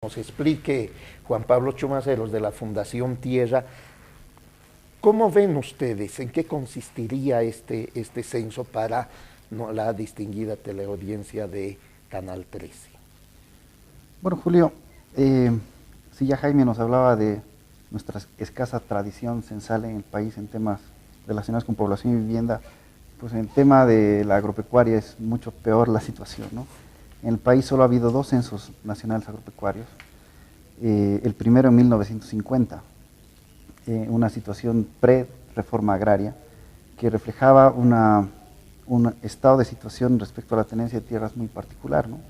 nos explique Juan Pablo Chumaceros de la Fundación Tierra. ¿Cómo ven ustedes? ¿En qué consistiría este censo para la distinguida teleaudiencia de Canal 13? Bueno, Julio, sí, ya Jaime nos hablaba de nuestra escasa tradición censal en el país en temas relacionados con población y vivienda. Pues en el tema de la agropecuaria es mucho peor la situación, ¿no? En el país solo ha habido 2 censos nacionales agropecuarios. El primero en 1950, una situación pre-reforma agraria que reflejaba un estado de situación respecto a la tenencia de tierras muy particular, ¿no?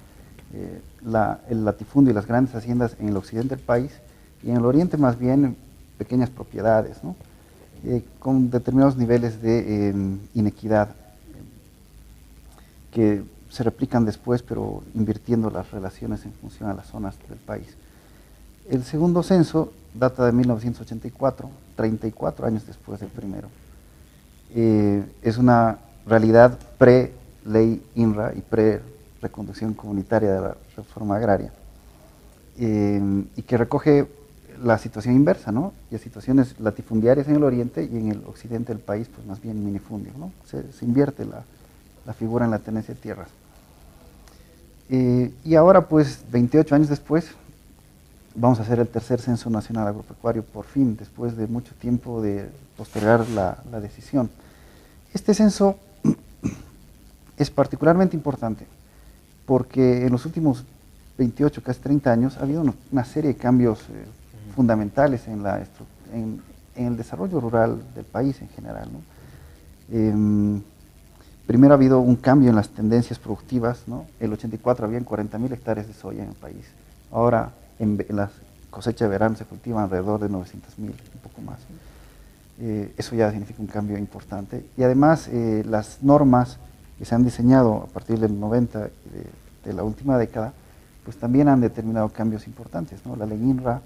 El latifundio y las grandes haciendas en el occidente del país y en el oriente más bien pequeñas propiedades, ¿no? Con determinados niveles de inequidad que se replican después, pero invirtiendo las relaciones en función a las zonas del país. El segundo censo data de 1984, 34 años después del primero. Es una realidad pre-ley INRA y pre-reconducción comunitaria de la reforma agraria, y que recoge la situación inversa, ¿no? Y situaciones latifundiarias en el oriente y en el occidente del país, pues más bien minifundios, ¿no? Se invierte la figura en la tenencia de tierras. Y ahora, pues, 28 años después, vamos a hacer el tercer censo nacional agropecuario, por fin, después de mucho tiempo de postergar la decisión. Este censo es particularmente importante porque en los últimos 28, casi 30 años, ha habido una serie de cambios fundamentales en el desarrollo rural del país en general, ¿no? Primero ha habido un cambio en las tendencias productivas, ¿no? El 84 habían 40.000 hectáreas de soya en el país. Ahora en la cosecha de verano se cultivan alrededor de 900.000, un poco más. Eso ya significa un cambio importante. Y además las normas que se han diseñado a partir del 90 de la última década, pues también han determinado cambios importantes, ¿no? La ley INRA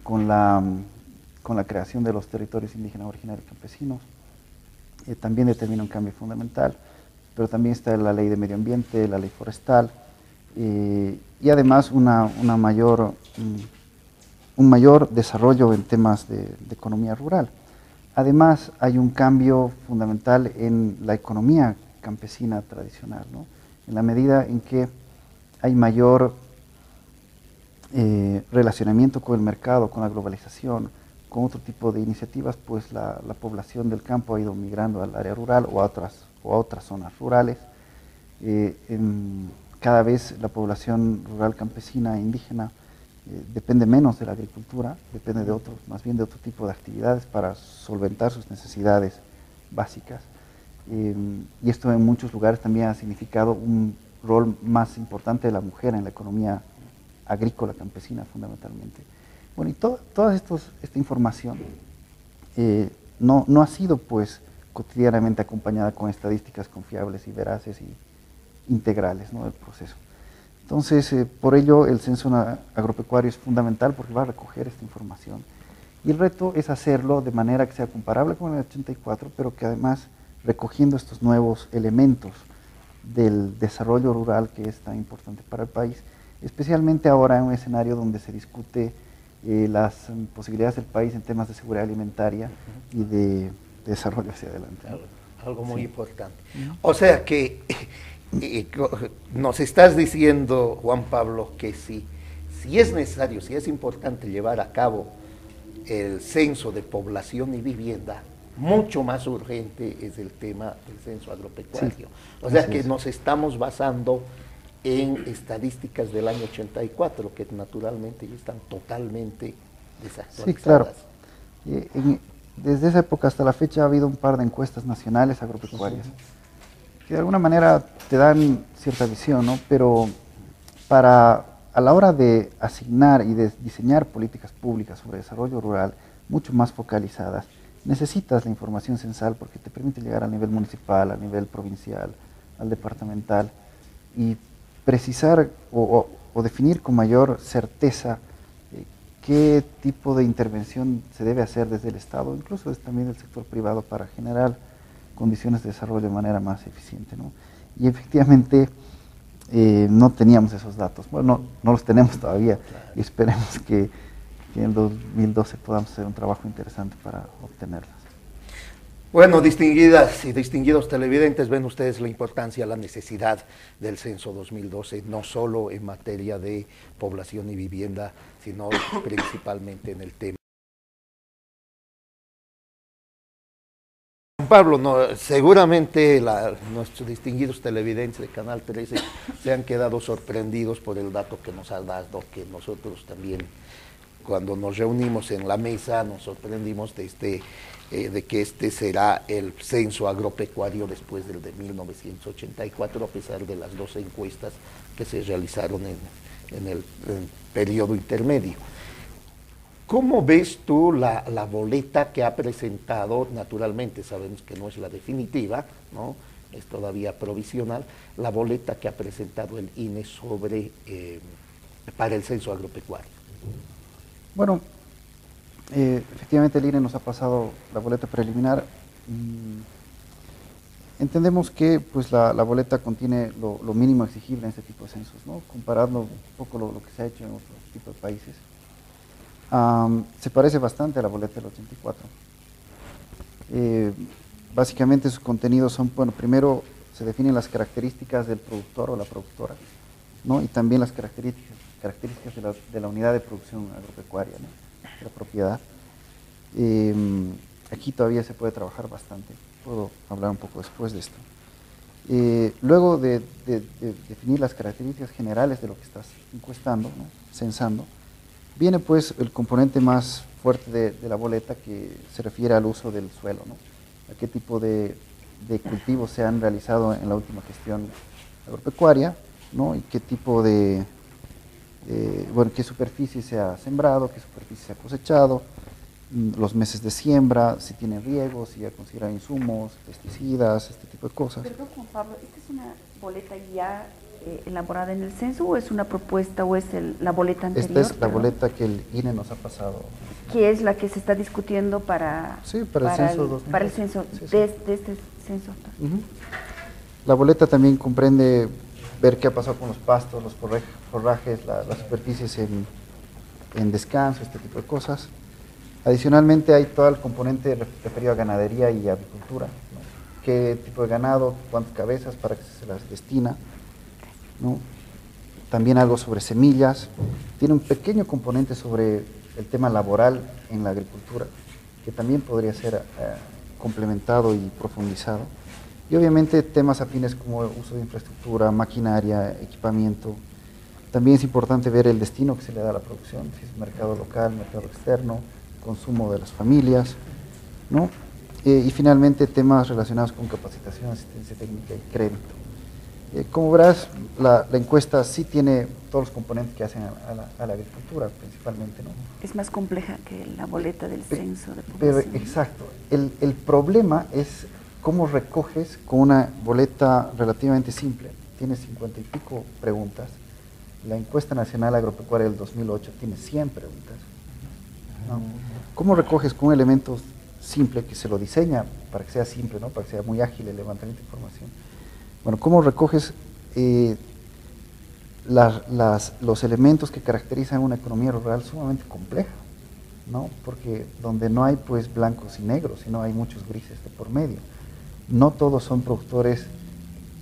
con la creación de los territorios indígenas originarios campesinos también determina un cambio fundamental, pero también está la ley de medio ambiente, la ley forestal, y además un mayor desarrollo en temas de economía rural. Además, hay un cambio fundamental en la economía campesina tradicional, ¿no? En la medida en que hay mayor relacionamiento con el mercado, con la globalización, con otro tipo de iniciativas, pues la población del campo ha ido migrando al área rural o a otras zonas rurales. Cada vez la población rural campesina e indígena depende menos de la agricultura, depende más bien de otro tipo de actividades para solventar sus necesidades básicas. Y esto en muchos lugares también ha significado un rol más importante de la mujer en la economía agrícola campesina fundamentalmente. Bueno, y toda esta información no ha sido pues cotidianamente acompañada con estadísticas confiables y veraces y integrales, ¿no?, del proceso. Entonces, por ello el censo agropecuario es fundamental porque va a recoger esta información. Y el reto es hacerlo de manera que sea comparable con el 84, pero que además recogiendo estos nuevos elementos del desarrollo rural que es tan importante para el país, especialmente ahora en un escenario donde se discute las posibilidades del país en temas de seguridad alimentaria y de desarrollo hacia adelante, ¿no? Algo muy importante. O sea que nos estás diciendo, Juan Pablo, que si es necesario, si es importante llevar a cabo el censo de población y vivienda, mucho más urgente es el tema del censo agropecuario. Sí, o sea que nos estamos basando en estadísticas del año 84, que naturalmente ya están totalmente desactualizadas. Sí, claro. Desde esa época hasta la fecha ha habido un par de encuestas nacionales agropecuarias que de alguna manera te dan cierta visión, ¿no? Pero a la hora de asignar y de diseñar políticas públicas sobre desarrollo rural mucho más focalizadas, necesitas la información censal porque te permite llegar al nivel municipal, al nivel provincial, al departamental y precisar o definir con mayor certeza qué tipo de intervención se debe hacer desde el Estado, incluso también del sector privado, para generar condiciones de desarrollo de manera más eficiente, ¿no? Y efectivamente no teníamos esos datos. Bueno, no los tenemos todavía y esperemos que en el 2012 podamos hacer un trabajo interesante para obtenerlas. Bueno, distinguidas y distinguidos televidentes, ven ustedes la importancia, la necesidad del censo 2012, no solo en materia de población y vivienda, sino principalmente en el tema. Pablo, no, seguramente nuestros distinguidos televidentes de Canal 13 se han quedado sorprendidos por el dato que nos has dado, que nosotros también, cuando nos reunimos en la mesa, nos sorprendimos de que este será el censo agropecuario después del de 1984, a pesar de las 12 encuestas que se realizaron en el periodo intermedio. ¿Cómo ves tú la boleta que ha presentado? Naturalmente sabemos que no es la definitiva, ¿no? Es todavía provisional, la boleta que ha presentado el INE para el censo agropecuario. Bueno, efectivamente el INE nos ha pasado la boleta preliminar. Entendemos que pues, la boleta contiene lo mínimo exigible en este tipo de censos, ¿no? Comparando un poco lo que se ha hecho en otros tipos de países. Se parece bastante a la boleta del 84. Básicamente sus contenidos son, bueno, primero se definen las características del productor o la productora, ¿no? Y también las características de la unidad de producción agropecuaria, ¿no? De la propiedad. Aquí todavía se puede trabajar bastante, puedo hablar un poco después de esto. Luego de definir las características generales de lo que estás encuestando, ¿no? Censando, viene pues el componente más fuerte de la boleta, que se refiere al uso del suelo, ¿no? A qué tipo de cultivos se han realizado en la última gestión agropecuaria, ¿no? Y qué tipo bueno, qué superficie se ha sembrado, qué superficie se ha cosechado, los meses de siembra, si tiene riego, si ya considera insumos, pesticidas, este tipo de cosas. Perdón, Juan Pablo, ¿esta es una boleta ya elaborada en el censo o es una propuesta o es la boleta anterior? Esta es la boleta que el INE nos ha pasado. ¿Qué es la que se está discutiendo para el censo? Para el censo, sí. de este censo. La boleta también comprende ver qué ha pasado con los pastos, los forrajes, las superficies en descanso, este tipo de cosas. Adicionalmente hay todo el componente referido a ganadería y agricultura, ¿no? Qué tipo de ganado, cuántas cabezas, para qué se las destina, ¿no? También algo sobre semillas. Tiene un pequeño componente sobre el tema laboral en la agricultura, que también podría ser complementado y profundizado. Y obviamente temas afines como el uso de infraestructura, maquinaria, equipamiento. También es importante ver el destino que se le da a la producción, si es mercado local, mercado externo, consumo de las familias, ¿no? Y finalmente temas relacionados con capacitación, asistencia técnica y crédito. Como verás, la encuesta sí tiene todos los componentes que hacen a la agricultura principalmente, ¿no? Es más compleja que la boleta del censo de población. Pero exacto, el problema es cómo recoges con una boleta relativamente simple. Tiene 50 y pico preguntas. La encuesta nacional agropecuaria del 2008 tiene 100 preguntas, ¿no? ¿Cómo recoges con un elemento simple que se lo diseña para que sea simple, ¿no? Para que sea muy ágil el levantamiento de información? Bueno, ¿cómo recoges los elementos que caracterizan una economía rural sumamente compleja, ¿no? Porque donde no hay pues blancos y negros, sino hay muchos grises de por medio. No todos son productores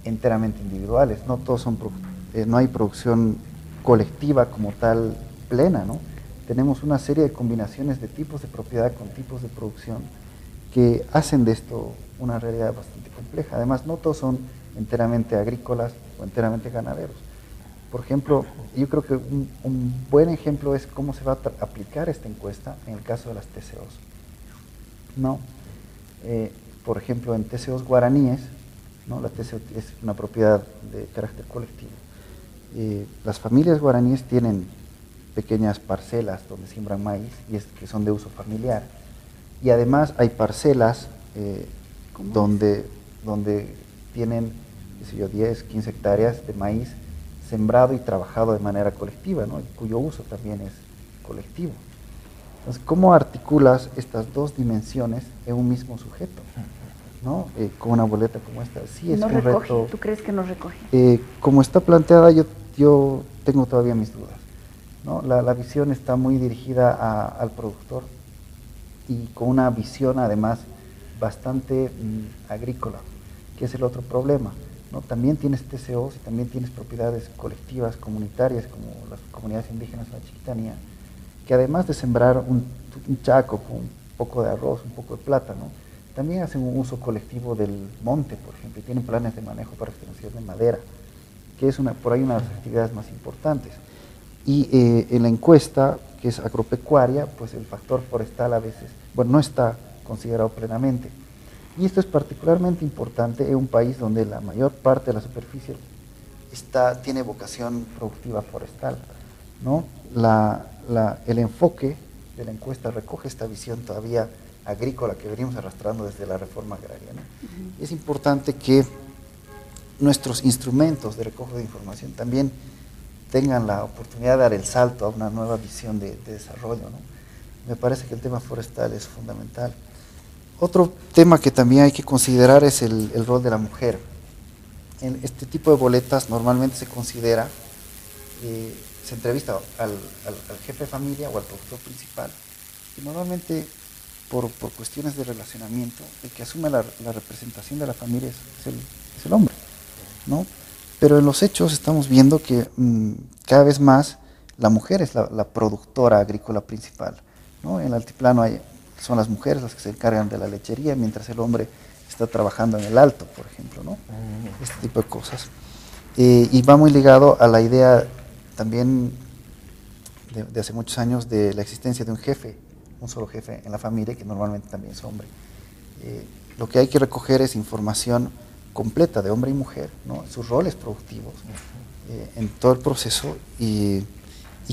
enteramente individuales, no hay producción colectiva como tal plena, ¿no? Tenemos una serie de combinaciones de tipos de propiedad con tipos de producción que hacen de esto una realidad bastante compleja. Además, no todos son enteramente agrícolas o enteramente ganaderos. Por ejemplo, yo creo que un buen ejemplo es cómo se va a aplicar esta encuesta en el caso de las TCOs, ¿no? Por ejemplo, en TCOs guaraníes, ¿no? La TCO es una propiedad de carácter colectivo. Las familias guaraníes tienen pequeñas parcelas donde siembran maíz que son de uso familiar. Y además hay parcelas donde tienen, qué sé yo, 10, 15 hectáreas de maíz sembrado y trabajado de manera colectiva, ¿no? Y cuyo uso también es colectivo. Entonces, ¿cómo articulas estas dos dimensiones en un mismo sujeto? ¿no? Con una boleta como esta. Sí, es no un recoge, reto. ¿tú crees que no recoge? Como está planteada, yo tengo todavía mis dudas, ¿no? La visión está muy dirigida al productor y con una visión además bastante agrícola, que es el otro problema, ¿no? También tienes TCOs y también tienes propiedades colectivas, comunitarias, como las comunidades indígenas de la Chiquitanía, que además de sembrar un chaco con un poco de arroz, un poco de plátano, también hacen un uso colectivo del monte, por ejemplo, y tienen planes de manejo para extensión de madera, que es por ahí una de las actividades más importantes. Y en la encuesta, que es agropecuaria, pues el factor forestal a veces, bueno, no está considerado plenamente. Y esto es particularmente importante en un país donde la mayor parte de la superficie tiene vocación productiva forestal, ¿no? El enfoque de la encuesta recoge esta visión todavía agrícola que venimos arrastrando desde la reforma agraria, ¿no? Es importante que nuestros instrumentos de recojo de información también tengan la oportunidad de dar el salto a una nueva visión de desarrollo, ¿no? Me parece que el tema forestal es fundamental. Otro tema que también hay que considerar es el rol de la mujer. En este tipo de boletas normalmente se considera, se entrevista al jefe de familia o al productor principal, y normalmente por cuestiones de relacionamiento, el que asume la representación de la familia es el hombre, ¿no? Pero en los hechos estamos viendo que cada vez más la mujer es la productora agrícola principal, ¿no? En el altiplano son las mujeres las que se encargan de la lechería, mientras el hombre está trabajando en el alto, por ejemplo, ¿no? Este tipo de cosas. Y va muy ligado a la idea también de hace muchos años de la existencia de un jefe, un solo jefe en la familia, que normalmente también es hombre. Lo que hay que recoger es información completa de hombre y mujer, ¿no? Sus roles productivos en todo el proceso y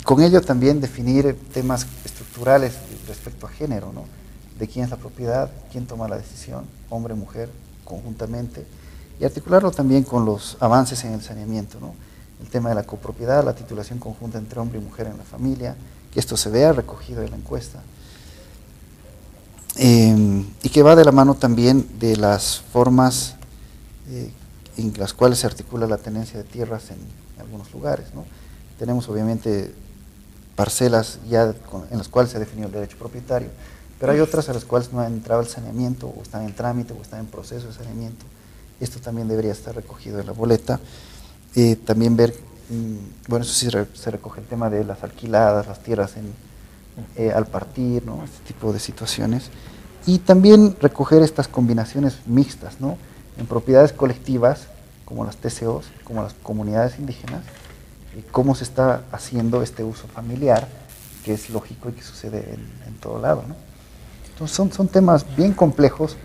con ello también definir temas estructurales respecto a género, ¿no? De quién es la propiedad, quién toma la decisión, hombre, mujer, conjuntamente, y articularlo también con los avances en el saneamiento, ¿no? El tema de la copropiedad, la titulación conjunta entre hombre y mujer en la familia, que esto se vea recogido en la encuesta, y que va de la mano también de las formas en las cuales se articula la tenencia de tierras en algunos lugares, ¿no? Tenemos obviamente parcelas ya en las cuales se ha definido el derecho propietario, pero hay otras a las cuales no ha entrado el saneamiento, o están en trámite, o están en proceso de saneamiento. Esto también debería estar recogido en la boleta. También ver, bueno, eso sí se recoge el tema de las alquiladas, las tierras al partir, ¿no? Este tipo de situaciones. Y también recoger estas combinaciones mixtas, ¿no? En propiedades colectivas, como las TCOs, como las comunidades indígenas, cómo se está haciendo este uso familiar, que es lógico y que sucede en todo lado, ¿no? Entonces son temas bien complejos.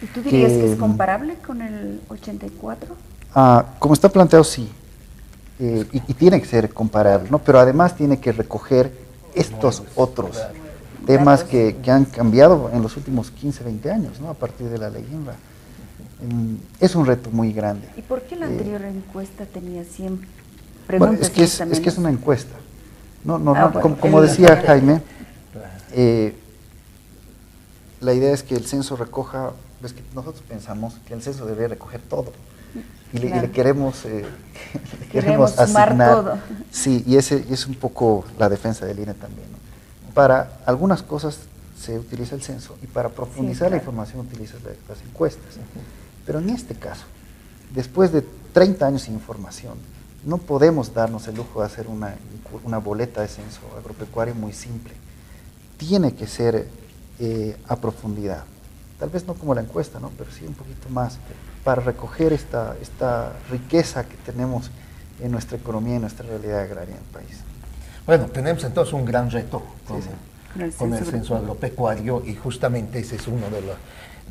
¿Y tú dirías que es comparable con el 84? Como está planteado, sí. Y tiene que ser comparable, ¿no? Pero además tiene que recoger estos otros temas que han cambiado en los últimos 15, 20 años, ¿no? A partir de la ley INRA. Es un reto muy grande. ¿Y por qué la anterior encuesta tenía 100 preguntas? Bueno, es que es una encuesta. Bueno, como el decía Jaime, la idea es que el censo recoja, ves que nosotros pensamos que el censo debe recoger todo. Y le queremos, sumar asignar todo. Sí, y ese es un poco la defensa del INE también, ¿no? Para algunas cosas se utiliza el censo y para profundizar la información utiliza las encuestas. Pero en este caso, después de 30 años sin información, no podemos darnos el lujo de hacer una boleta de censo agropecuario muy simple. Tiene que ser a profundidad. Tal vez no como la encuesta, ¿no? Pero sí un poquito más, para recoger esta riqueza que tenemos en nuestra economía y en nuestra realidad agraria en el país. Bueno, tenemos entonces un gran reto con el censo censo agropecuario, y justamente ese es uno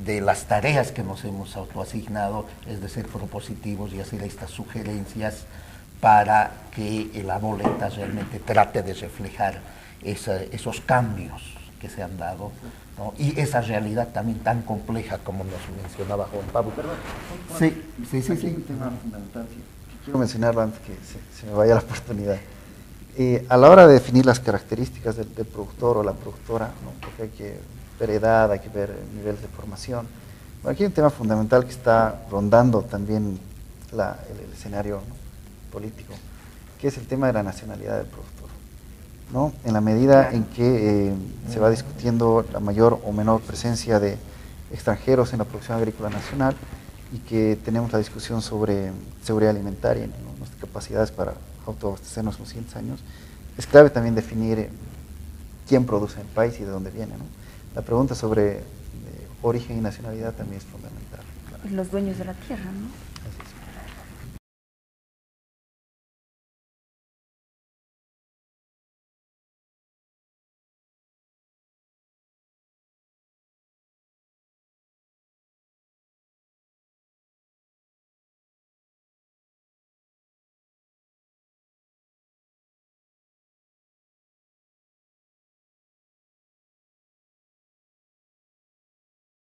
de las tareas que nos hemos autoasignado, es de ser propositivos y hacer estas sugerencias para que la boleta realmente trate de reflejar esos cambios que se han dado, ¿no? Y esa realidad también tan compleja como nos mencionaba Juan Pablo. Perdón, Sí. Un tema fundamental que quiero mencionarlo antes que se me vaya la oportunidad. A la hora de definir las características del productor o la productora, ¿no? Porque hay que ver edad, hay que ver niveles de formación, Bueno, aquí hay un tema fundamental que está rondando también el escenario, ¿no?, político, que es el tema de la nacionalidad del productor, ¿no? En la medida en que se va discutiendo la mayor o menor presencia de extranjeros en la producción agrícola nacional y que tenemos la discusión sobre seguridad alimentaria, ¿no?, nuestras capacidades para autoabastecernos en los siguientes años, es clave también definir quién produce en el país y de dónde viene, ¿no? La pregunta sobre origen y nacionalidad también es fundamental. Los dueños de la tierra, ¿no? Así es.